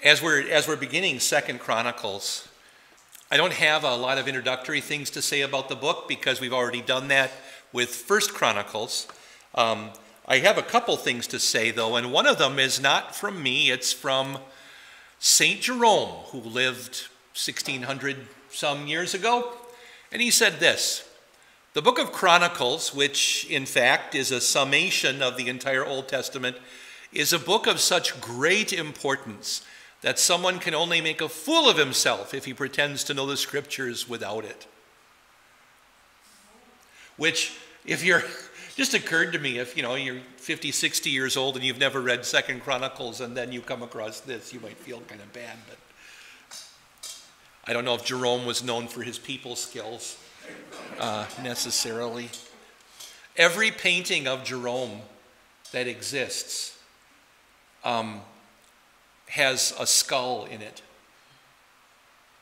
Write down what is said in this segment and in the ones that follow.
As we're beginning 2 Chronicles, I don't have a lot of introductory things to say about the book because we've already done that with 1 Chronicles. I have a couple things to say, though, and one of them is not from me. It's from St. Jerome, who lived 1600 some years ago. And he said this: the book of Chronicles, which in fact is a summation of the entire Old Testament, is a book of such great importance that someone can only make a fool of himself if he pretends to know the scriptures without it. Which, if you're, just occurred to me, if you're 50, 60 years old and you've never read 2 Chronicles and then you come across this, you might feel kind of bad, but I don't know if Jerome was known for his people skills necessarily. Every painting of Jerome that exists has a skull in it.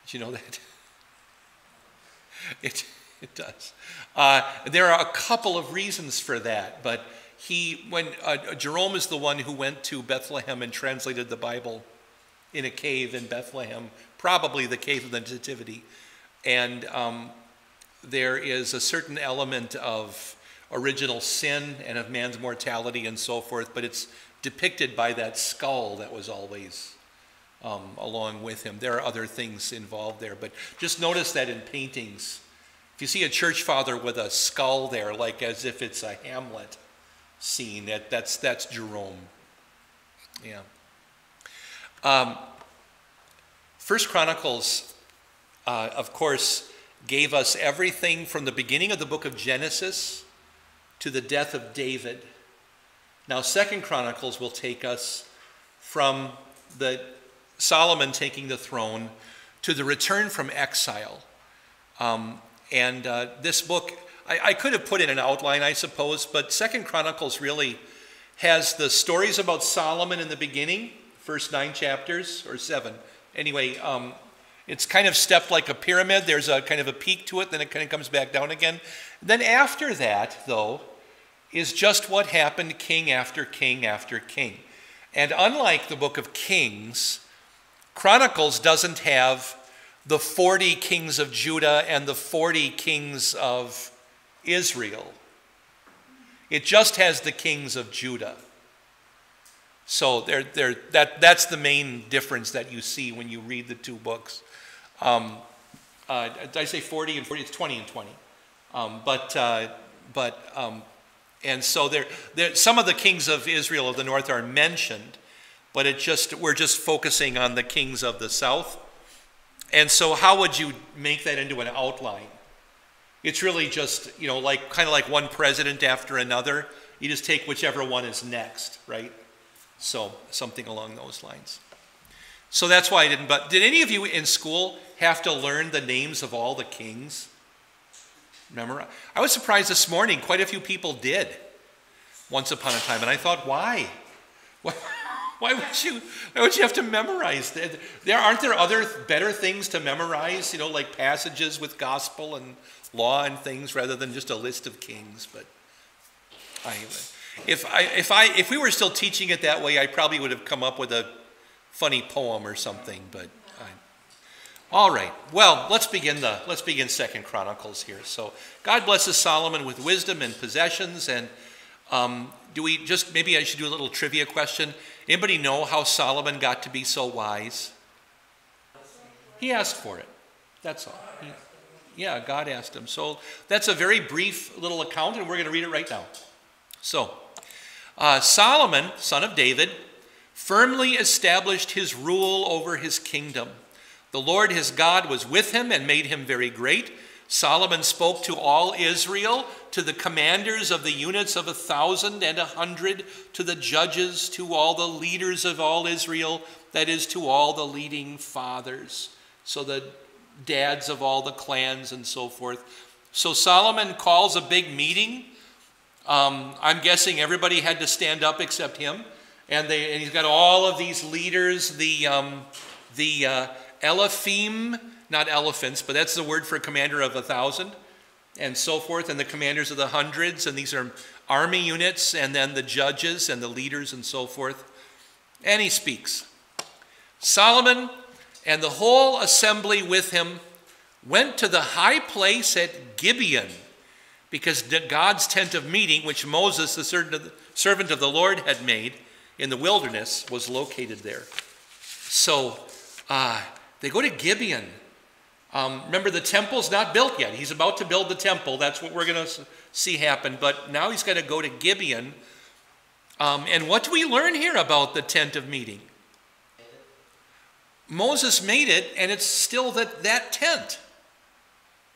Did you know that? It does. There are a couple of reasons for that, but Jerome is the one who went to Bethlehem and translated the Bible in a cave in Bethlehem, probably the cave of the Nativity. And there is a certain element of original sin and of man's mortality and so forth, but it's depicted by that skull that was always along with him. There are other things involved there, but just notice that in paintings, if you see a church father with a skull there, like as if it's a Hamlet scene, that's Jerome. Yeah. 1 Chronicles, of course, gave us everything from the beginning of the book of Genesis to the death of David. Now, 2 Chronicles will take us from Solomon taking the throne to the return from exile. This book, I could have put in an outline, I suppose, but 2 Chronicles really has the stories about Solomon in the beginning, first 9 chapters, or 7. Anyway, it's kind of stepped like a pyramid. There's a kind of a peak to it, then it kind of comes back down again. Then after that, though, is just what happened king after king after king. And unlike the book of Kings, Chronicles doesn't have the 40 kings of Judah and the 40 kings of Israel. It just has the kings of Judah. So that's the main difference that you see when you read the two books. Did I say 40 and 40? It's 20 and 20. And so some of the kings of Israel of the north are mentioned, but we're just focusing on the kings of the south. And so how would you make that into an outline? It's really just, kind of like one president after another. You just take whichever one is next, right? So something along those lines. So that's why I didn't, but did any of you in school have to learn the names of all the kings? Remember? I was surprised this morning, quite a few people did once upon a time, and I thought, why? Why would you have to memorize that? Aren't there other better things to memorize, like passages with gospel and law and things rather than just a list of kings? But if we were still teaching it that way, I probably would have come up with a funny poem or something, but all right. Well, let's begin 2 Chronicles here. So God blesses Solomon with wisdom and possessions, and maybe I should do a little trivia question. Anybody know how Solomon got to be so wise? He asked for it. That's all. God asked him. So that's a very brief little account, and we're going to read it right now. So, Solomon, son of David, firmly established his rule over his kingdom. The Lord his God was with him and made him very great. Solomon spoke to all Israel, to the commanders of the units of 1,000 and 100, to the judges, to all the leaders of all Israel, that is, to all the leading fathers. So the dads of all the clans and so forth. So Solomon calls a big meeting. I'm guessing everybody had to stand up except him. And he's got all of these leaders, the Elephim, not elephants, but that's the word for a commander of 1,000 and so forth, and the commanders of the hundreds, and these are army units, and then the judges and the leaders and so forth. And he speaks. Solomon and the whole assembly with him went to the high place at Gibeon, because God's tent of meeting, which Moses, the servant of the Lord, had made in the wilderness, was located there. So they go to Gibeon. Remember, the temple's not built yet. He's about to build the temple. That's what we're going to see happen. But now he's going to go to Gibeon. And what do we learn here about the tent of meeting? Moses made it, and it's still that tent.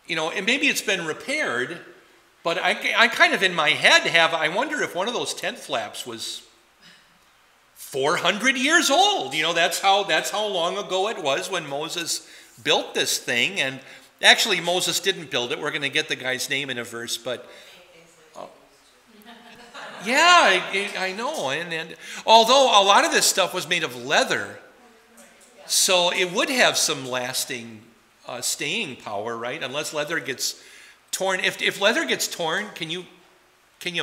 You know, and maybe it's been repaired, but I kind of in my head I wonder if one of those tent flaps was 400 years old. You know, that's how long ago it was when Moses built this thing. And actually, Moses didn't build it. We're going to get the guy's name in a verse, but yeah, I know. And although a lot of this stuff was made of leather, so it would have some lasting staying power, right? Unless leather gets torn. If leather gets torn, can you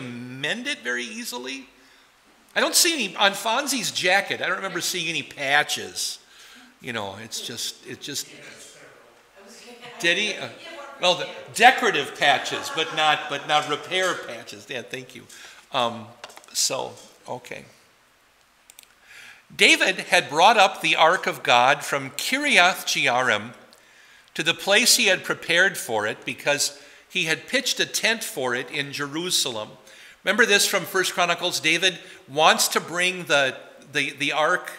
mend it very easily? I don't see any on Fonzie's jacket. I don't remember seeing any patches. You know, it's just. Did he? Well, the decorative patches, but not repair patches. Yeah, thank you. Okay. David had brought up the ark of God from Kiriath Jearim to the place he had prepared for it, because he had pitched a tent for it in Jerusalem. Remember this from 1 Chronicles. David wants to bring the ark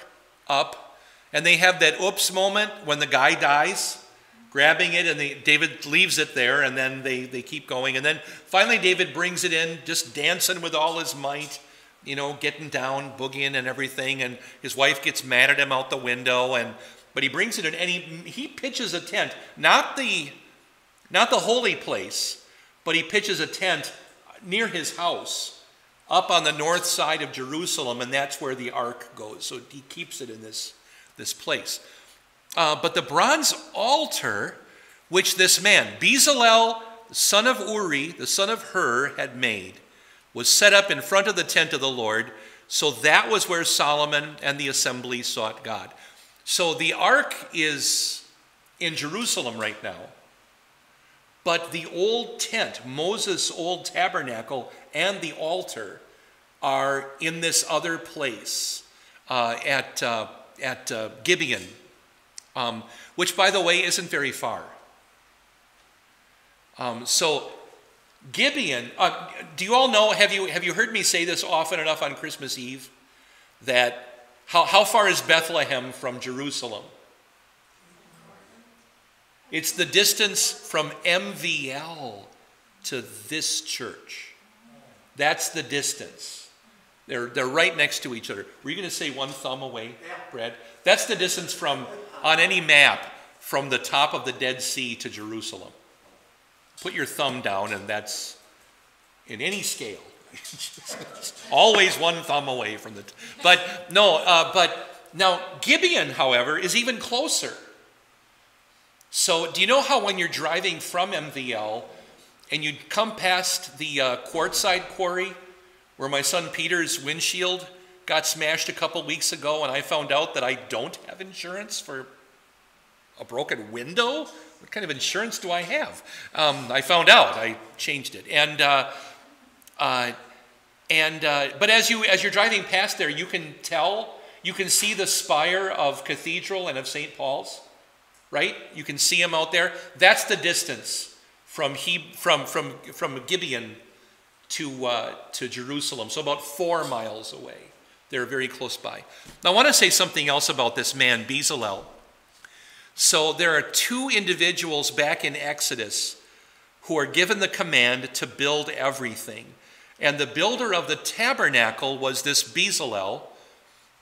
up, and they have that oops moment when the guy dies, grabbing it, and David leaves it there, and then they keep going. And then finally David brings it in, just dancing with all his might, you know, getting down, boogieing and everything, and his wife gets mad at him out the window, but he brings it in, and he pitches a tent, not the holy place, but he pitches a tent near his house, up on the north side of Jerusalem, and that's where the ark goes. So he keeps it in this place. But the bronze altar, which this man, Bezalel, the son of Uri, the son of Hur, had made, was set up in front of the tent of the Lord. So that was where Solomon and the assembly sought God. So the ark is in Jerusalem right now. But the old tent, Moses' old tabernacle, and the altar are in this other place at Gibeon, which, by the way, isn't very far. So Gibeon, do you all know, have you heard me say this often enough on Christmas Eve, that how far is Bethlehem from Jerusalem? It's the distance from MVL to this church. That's the distance. They're right next to each other. Were you going to say one thumb away, Brad? That's the distance from, on any map, from the top of the Dead Sea to Jerusalem. Put your thumb down, and that's in any scale. Always one thumb away from the. But now Gibeon, however, is even closer. So do you know how when you're driving from MVL and you come past the Quartzsite quarry where my son Peter's windshield got smashed a couple weeks ago, and I found out that I don't have insurance for a broken window? What kind of insurance do I have? I found out. I changed it. But as you're driving past there, you can see the spire of Cathedral and of St. Paul's. Right? You can see them out there. That's the distance from Gibeon to Jerusalem. So about 4 miles away. They're very close by. Now I want to say something else about this man, Bezalel. So there are 2 individuals back in Exodus who are given the command to build everything. And the builder of the tabernacle was this Bezalel,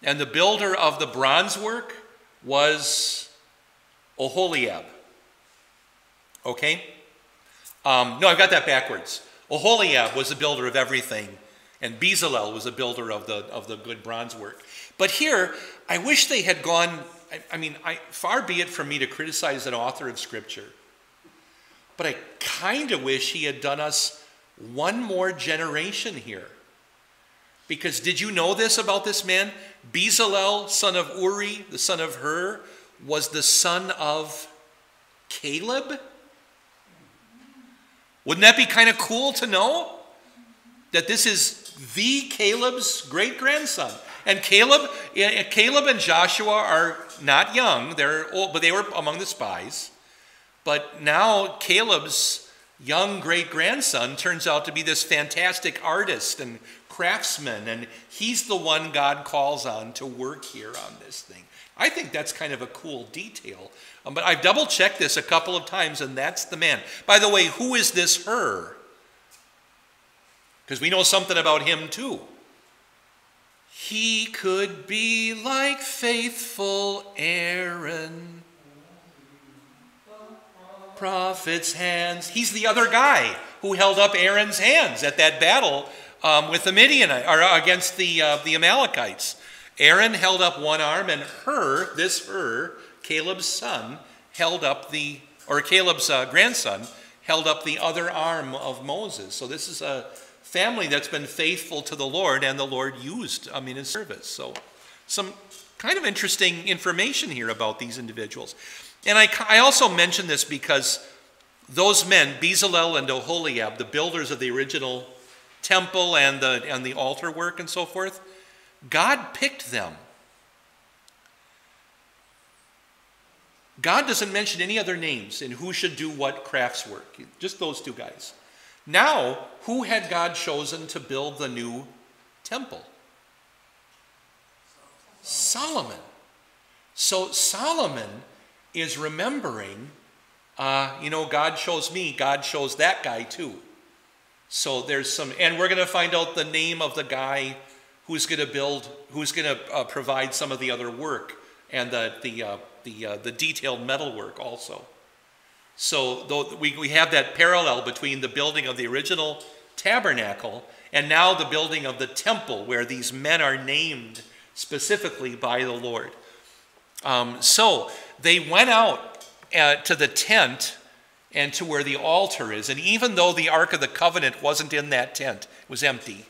and the builder of the bronze work was Oholiab. Okay? No, I've got that backwards. Oholiab was the builder of everything, and Bezalel was the builder of the good bronze work. But here, I wish they had gone. Far be it from me to criticize an author of Scripture, but I kind of wish he had done us one more generation here. Because did you know this about this man? Bezalel, son of Uri, the son of Hur, was the son of Caleb? Wouldn't that be kind of cool to know? That this is the Caleb's great-grandson. And Caleb and Joshua are not young. They're old, but they were among the spies. But now Caleb's young great-grandson turns out to be this fantastic artist and craftsman, and he's the one God calls on to work here on this thing. I think that's kind of a cool detail. But I've double-checked this a couple of times, and that's the man. By the way, who is this Hur? Because we know something about him too. He could be like faithful Aaron, prophet's hands. He's the other guy who held up Aaron's hands at that battle with the Midianites, or against the Amalekites. Aaron held up one arm, and this Hur, Caleb's son, Caleb's grandson, held up the other arm of Moses. So this is a family that's been faithful to the Lord, and the Lord used in his service. So some kind of interesting information here about these individuals. And I also mention this because those men, Bezalel and Oholiab, the builders of the original temple and the altar work and so forth, God picked them. God doesn't mention any other names in who should do what crafts work. Just those two guys. Now, who had God chosen to build the new temple? Solomon. So Solomon is remembering, God chose me, God chose that guy too. So there's some, and we're going to find out the name of the guy who's going to provide some of the other work and the detailed metal work also. So we have that parallel between the building of the original tabernacle and now the building of the temple, where these men are named specifically by the Lord. So they went out to the tent and to where the altar is. And even though the Ark of the Covenant wasn't in that tent, it was empty,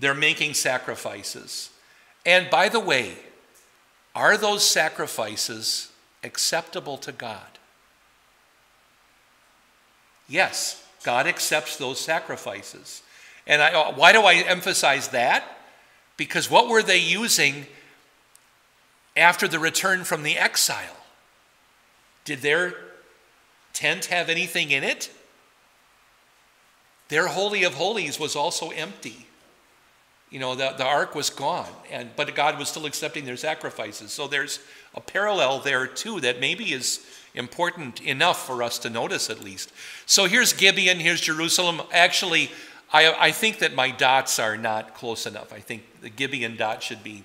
they're making sacrifices. And by the way, are those sacrifices acceptable to God? Yes, God accepts those sacrifices. And why do I emphasize that? Because what were they using after the return from the exile? Did their tent have anything in it? Their Holy of Holies was also empty. The ark was gone, but God was still accepting their sacrifices. So there's a parallel there too that maybe is important enough for us to notice at least. So here's Gibeon, here's Jerusalem. Actually, I think that my dots are not close enough. I think the Gibeon dot should be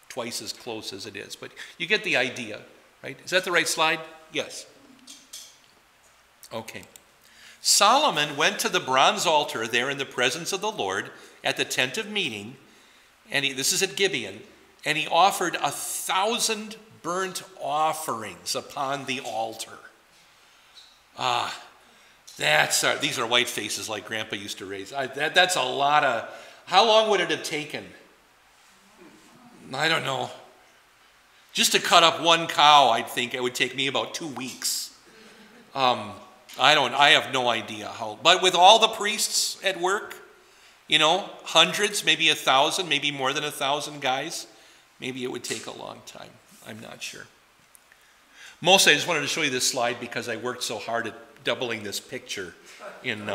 twice as close as it is. But you get the idea, right? Is that the right slide? Yes. Okay. Solomon went to the bronze altar there in the presence of the Lord at the tent of meeting, and this is at Gibeon, and he offered 1,000 burnt offerings upon the altar. These are white faces like Grandpa used to raise. That's a lot of, how long would it have taken? I don't know. Just to cut up one cow, I think it would take me about 2 weeks. I have no idea how, but with all the priests at work, hundreds, maybe 1,000, maybe more than 1,000 guys, maybe it would take a long time. I'm not sure. Mostly I just wanted to show you this slide because I worked so hard at doubling this picture in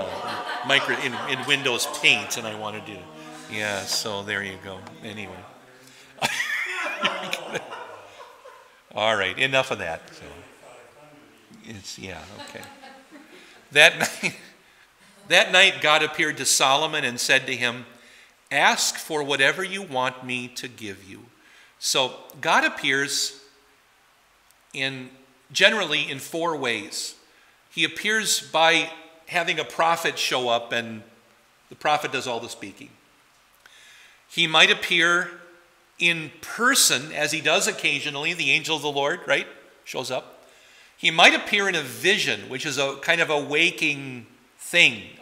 Windows Paint, and I wanted to, so there you go. Anyway. All right, enough of that. So okay. That night God appeared to Solomon and said to him, "Ask for whatever you want me to give you." So God appears generally in 4 ways. He appears by having a prophet show up, and the prophet does all the speaking. He might appear in person, as he does occasionally. The angel of the Lord, right, shows up. He might appear in a vision, which is a kind of a waking thing,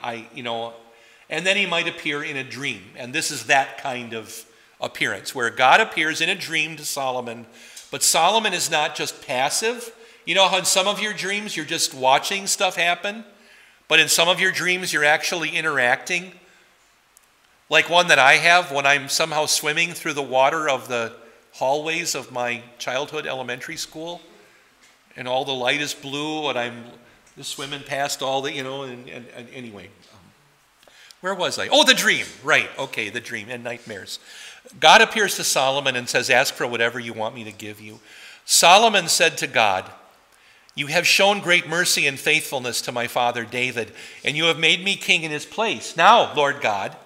and then he might appear in a dream. And this is that kind of appearance, where God appears in a dream to Solomon, but Solomon is not just passive. You know how in some of your dreams you're just watching stuff happen, but in some of your dreams you're actually interacting? Like one that I have when I'm somehow swimming through the water of the hallways of my childhood elementary school, and all the light is blue, and I'm just swimming past all the, and anyway. Where was I? Oh, the dream. Right, okay, the dream and nightmares. God appears to Solomon and says, ask for whatever you want me to give you. Solomon said to God, you have shown great mercy and faithfulness to my father David, and you have made me king in his place. Now, Lord God,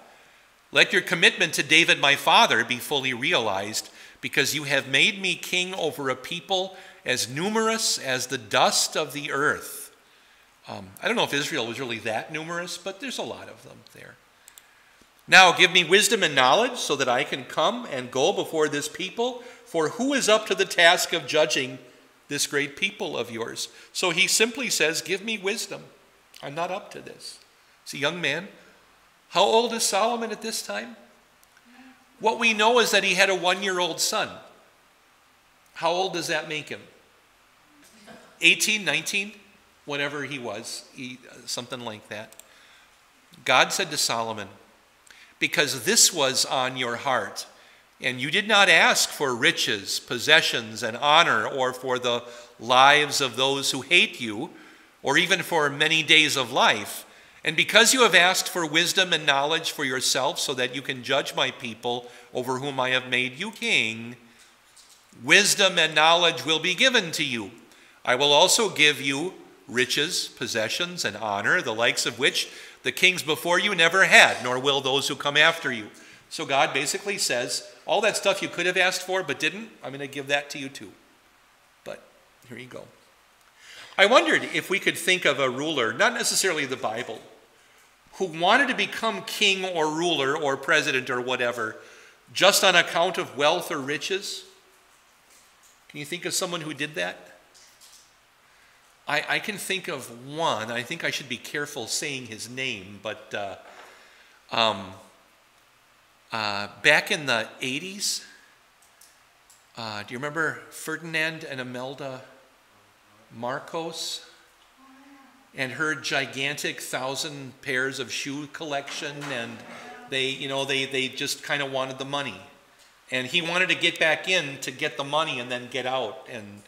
let your commitment to David my father be fully realized, because you have made me king over a people as numerous as the dust of the earth. I don't know if Israel was really that numerous, but there's a lot of them there. Now give me wisdom and knowledge so that I can come and go before this people, for who is up to the task of judging this great people of yours? So he simply says, give me wisdom. I'm not up to this. It's a young man. How old is Solomon at this time? What we know is that he had a 1-year-old son. How old does that make him? 18, 19? Whatever he was, something like that. God said to Solomon, because this was on your heart, and you did not ask for riches, possessions, and honor, or for the lives of those who hate you, or even for many days of life, and because you have asked for wisdom and knowledge for yourself so that you can judge my people over whom I have made you king, wisdom and knowledge will be given to you. I will also give you riches, possessions, and honor, the likes of which the kings before you never had, nor will those who come after you. So God basically says, all that stuff you could have asked for but didn't, I'm going to give that to you too. But here you go. I wondered if we could think of a ruler, not necessarily the Bible, who wanted to become king or ruler or president or whatever, just on account of wealth or riches. Can you think of someone who did that? I can think of one. I think I should be careful saying his name, but back in the 80s, do you remember Ferdinand and Imelda Marcos and her gigantic 1,000 pairs of shoe collection? And they just kind of wanted the money, and he wanted to get back in to get the money and then get out. And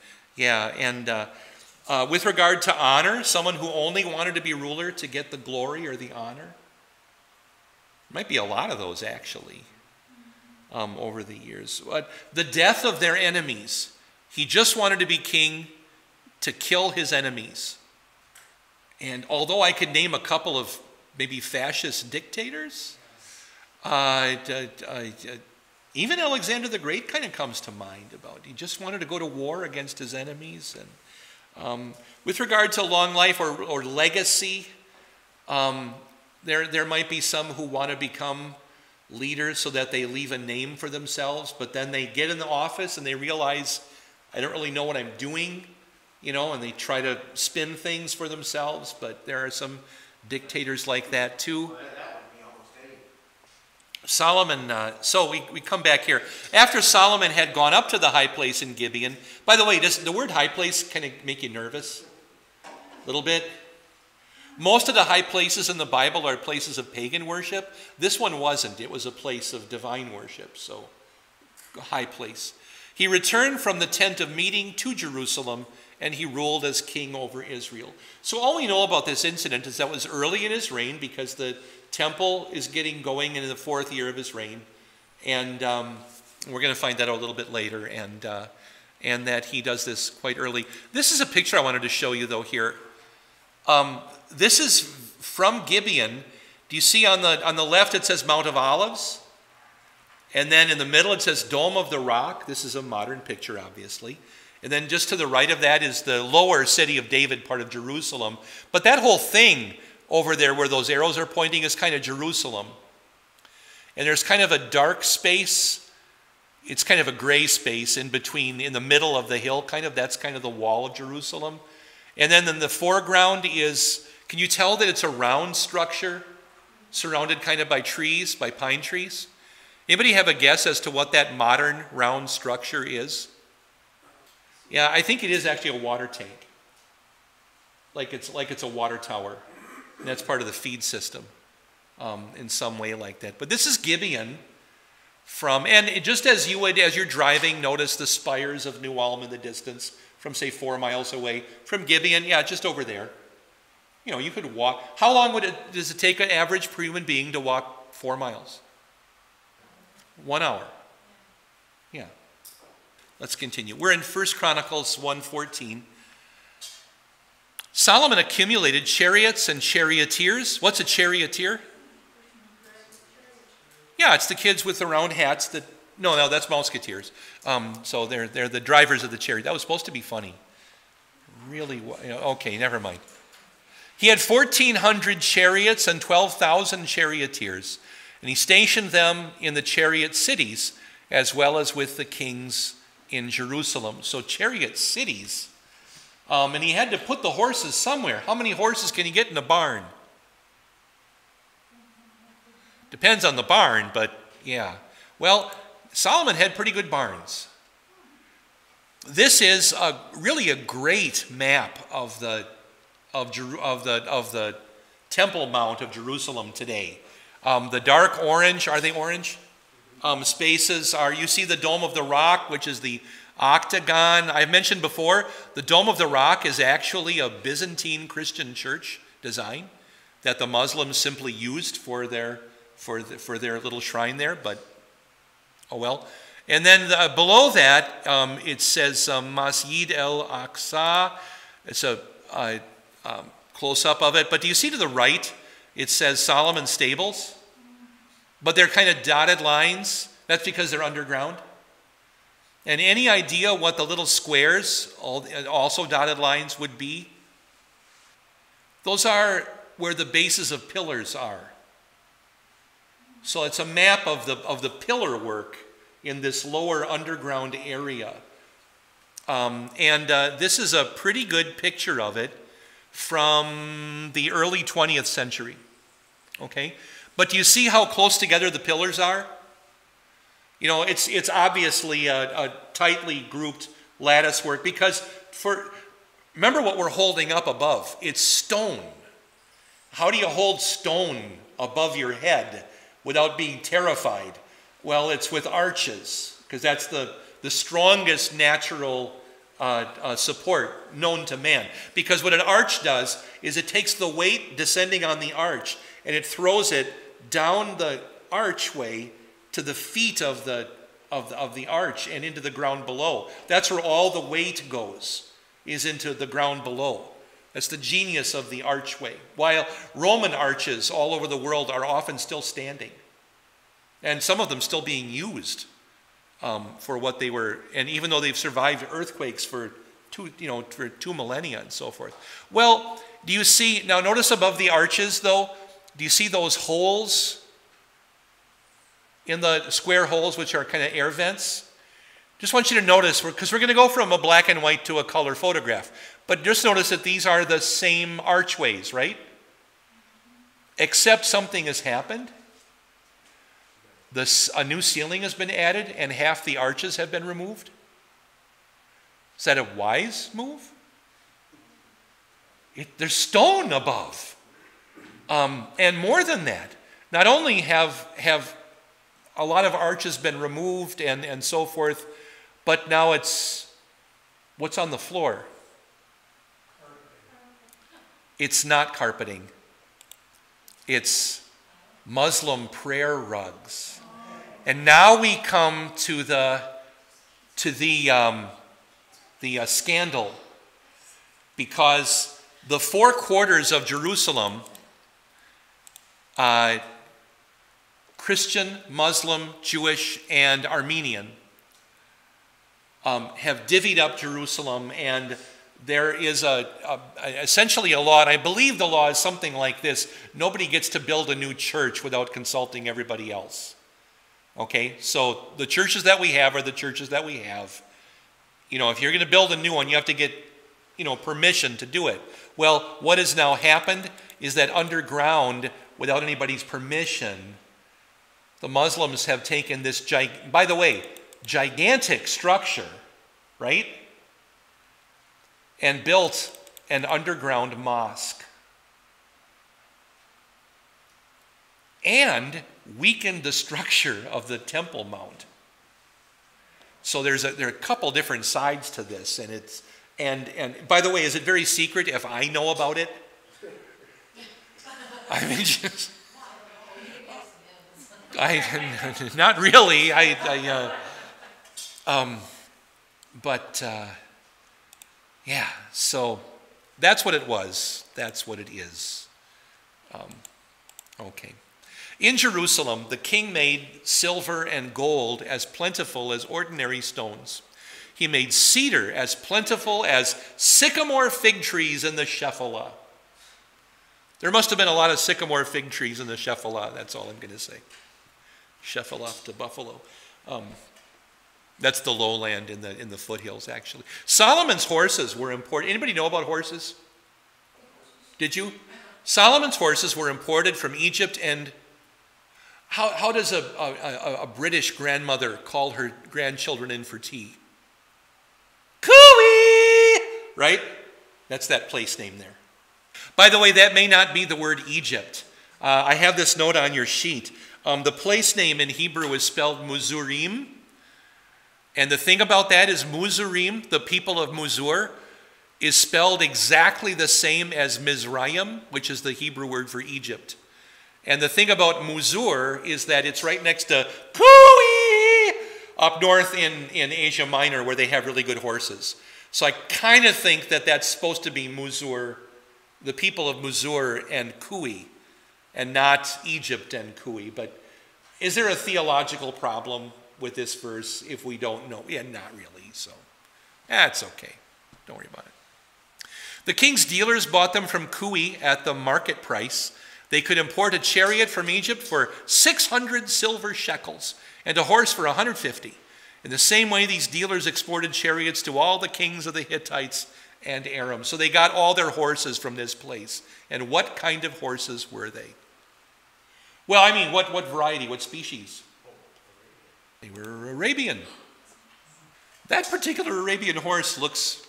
with regard to honor, someone who only wanted to be ruler to get the glory or the honor. Might be a lot of those, actually, over the years. The death of their enemies. He just wanted to be king to kill his enemies. And although I could name a couple of maybe fascist dictators, even Alexander the Great kind of comes to mind about. He just wanted to go to war against his enemies. And with regard to long life or legacy, there might be some who want to become leaders so that they leave a name for themselves, but then they get in the office and they realize, I don't really know what I'm doing, and they try to spin things for themselves. But there are some dictators like that too. Solomon, so we come back here. After Solomon had gone up to the high place in Gibeon, by the way, does the word high place kind of make you nervous? A little bit? Most of the high places in the Bible are places of pagan worship. This one wasn't. It was a place of divine worship, so a high place. He returned from the tent of meeting to Jerusalem, and he ruled as king over Israel. So all we know about this incident is that it was early in his reign, because the temple is getting going in the 4th year of his reign, and we're going to find that out a little bit later, and that he does this quite early. This is a picture I wanted to show you, though, here. This is from Gibeon. Do you see on the left it says Mount of Olives? And then in the middle it says Dome of the Rock. This is a modern picture, obviously. And then just to the right of that is the lower city of David, part of Jerusalem. But that whole thing over there where those arrows are pointing is kind of Jerusalem. And there's kind of a dark space. It's kind of a gray space in between, in the middle of the hill, that's kind of the wall of Jerusalem. And then in the foreground is, can you tell that it's a round structure? surrounded kind of by trees, by pine trees. Anybody have a guess as to what that modern round structure is? Yeah, I think it is actually a water tank. Like it's a water tower. And that's part of the feed system in some way like that. But this is Gibeon and just as you would, as you're driving, notice the spires of New Ulm in the distance from, say, 4 miles away. From Gibeon, yeah, just over there. You know, you could walk. How long does it take an average per human being to walk 4 miles? 1 hour. Yeah. Let's continue. We're in 1 Chronicles 1:14. Solomon accumulated chariots and charioteers. What's a charioteer? Yeah, it's the kids with the round hats that... No, that's Mouseketeers. So they're the drivers of the chariot. That was supposed to be funny. Really, okay, never mind. He had 1,400 chariots and 12,000 charioteers, and he stationed them in the chariot cities, as well as with the kings in Jerusalem. So chariot cities. And he had to put the horses somewhere. How many horses can you get in a barn? Depends on the barn, but yeah. Well, Solomon had pretty good barns. This is really a great map of the Temple Mount of Jerusalem today. The dark orange, are they orange? Spaces are, you see the Dome of the Rock, which is the octagon. I've mentioned before, the Dome of the Rock is actually a Byzantine Christian church design that the Muslims simply used for their little shrine there, but oh well. And then below that, it says Masjid el-Aqsa. It's a close-up of it. But do you see to the right, it says Solomon's Stables? But they're kind of dotted lines. That's because they're underground. And any idea what the little squares, also dotted lines, would be? Those are where the bases of pillars are. So it's a map of the pillar work in this lower underground area. This is a pretty good picture of it from the early 20th century. Okay? But do you see how close together the pillars are? You know, it's obviously a tightly grouped lattice work because remember what we're holding up above. It's stone. How do you hold stone above your head without being terrified? Well, it's with arches, because that's the strongest natural support known to man. Because what an arch does is it takes the weight descending on the arch and it throws it down the archway to the feet of the arch and into the ground below. That's where all the weight goes, is into the ground below. That's the genius of the archway. While Roman arches all over the world are often still standing, and some of them still being used for what they were, and even though they've survived earthquakes for two millennia and so forth. Well, do you see, now notice above the arches though, do you see those holes in the square holes which are kind of air vents? Just want you to notice, because we're going to go from a black and white to a color photograph, but just notice that these are the same archways, right? Except something has happened. A new ceiling has been added and half the arches have been removed. Is that a wise move? There's stone above. And more than that, not only have a lot of arches been removed and so forth, but now it's, what's on the floor? It's not carpeting. It's Muslim prayer rugs. And now we come to the scandal, because the 4 quarters of Jerusalem, Christian, Muslim, Jewish, and Armenian, have divvied up Jerusalem, and there is essentially a law, and I believe the law is something like this: nobody gets to build a new church without consulting everybody else. Okay, so the churches that we have are the churches that we have. You know, if you're going to build a new one, you have to get, permission to do it. Well, what has now happened is that underground, without anybody's permission, the Muslims have taken this, by the way, gigantic structure, right? And built an underground mosque. And weakened the structure of the Temple Mount. So there are a couple different sides to this, and by the way, is it very secret if I know about it? I mean, not really. Yeah. So that's what it was. That's what it is. Okay. In Jerusalem, the king made silver and gold as plentiful as ordinary stones. He made cedar as plentiful as sycamore fig trees in the Shephelah. There must have been a lot of sycamore fig trees in the Shephelah. That's all I'm going to say. Shephelah to Buffalo. That's the lowland in the foothills, actually. Solomon's horses were imported. Anybody know about horses? Did you? Solomon's horses were imported from Egypt. And how does a British grandmother call her grandchildren in for tea? Cooey! Right? That's that place name there. By the way, that may not be the word Egypt. I have this note on your sheet. The place name in Hebrew is spelled Muzurim. And the thing about that is Muzurim, the people of Muzur, is spelled exactly the same as Mizraim, which is the Hebrew word for Egypt. And the thing about Muzur is that it's right next to Kui, up north in Asia Minor, where they have really good horses. So I kind of think that that's supposed to be Muzur, the people of Muzur and Kui, and not Egypt and Kui. But is there a theological problem with this verse if we don't know? Yeah, not really. So that's okay. Don't worry about it. The king's dealers bought them from Kui at the market price. They could import a chariot from Egypt for 600 silver shekels and a horse for 150. In the same way, these dealers exported chariots to all the kings of the Hittites and Aram. So they got all their horses from this place. And what kind of horses were they? Well, I mean, what variety, what species? They were Arabian. That particular Arabian horse looks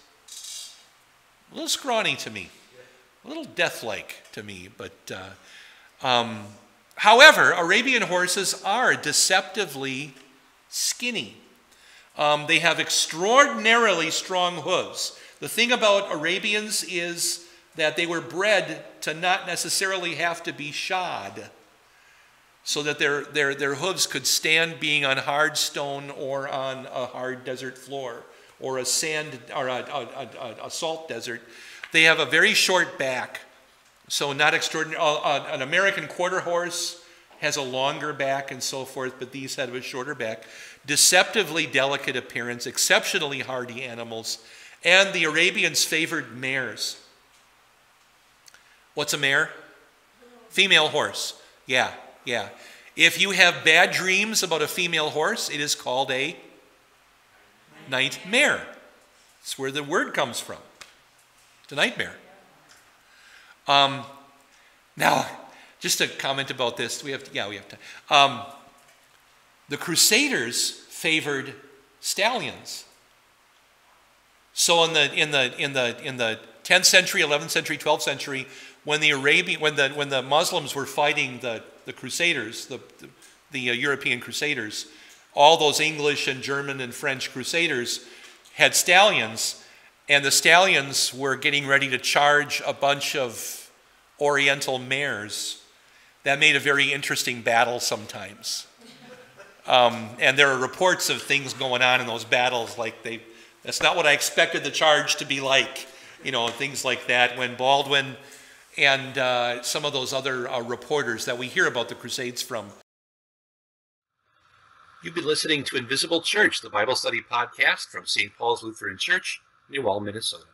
a little scrawny to me, a little death-like to me. But however, Arabian horses are deceptively skinny. They have extraordinarily strong hooves. The thing about Arabians is that they were bred to not necessarily have to be shod, so that their hooves could stand being on hard stone or on a hard desert floor or a sand or a salt desert. They have a very short back, so not extraordinary. An American quarter horse has a longer back and so forth, but these have a shorter back. Deceptively delicate appearance, exceptionally hardy animals, and the Arabians favored mares. What's a mare? Female horse. Yeah. If you have bad dreams about a female horse, it is called a nightmare. That's where the word comes from. It's a nightmare. Now, just to comment about this, we have to. The Crusaders favored stallions. So in the 10th century, 11th century, 12th century, when the Muslims were fighting the Crusaders, the European Crusaders, all those English and German and French Crusaders had stallions, and the stallions were getting ready to charge a bunch of Oriental mares. That made a very interesting battle sometimes. And there are reports of things going on in those battles, like that's not what I expected the charge to be like, things like that. When Baldwin and some of those other reporters that we hear about the Crusades from. You've been listening to Invisible Church, the Bible study podcast from St. Paul's Lutheran Church, New Ulm, Minnesota.